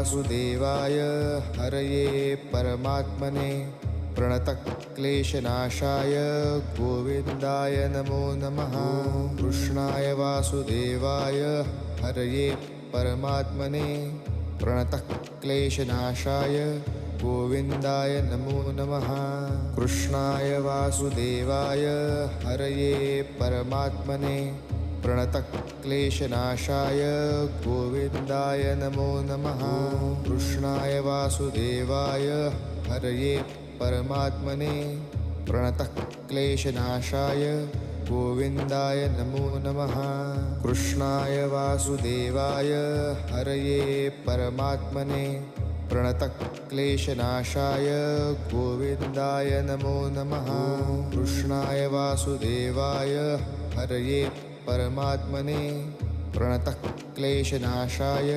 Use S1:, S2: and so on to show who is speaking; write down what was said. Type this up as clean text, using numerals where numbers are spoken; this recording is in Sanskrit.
S1: वासुदेवाय हरये परमात्मने प्रणतक्लेशनाशाय गोविन्दाय नमो नमः। कृष्णाय वासुदेवाय हरये परमात्मने प्रणतक्लेशनाशाय गोविन्दाय नमो नमः। कृष्णाय वासुदेवाय हरये परमात्मने प्रणतक्लेशनाशाय गोविन्दाय नमो नमः। कृष्णाय वासुदेवाय हरये परमात्मने प्रणतक्लेशनाशाय गोविन्दाय नमो नमः। कृष्णाय वासुदेवाय हरये परमात्मने प्रणतक्लेशनाशाय गोविन्दाय नमो नमः। कृष्णाय वासुदेवाय हरये परमात्मने प्रणतक्लेशनाशाय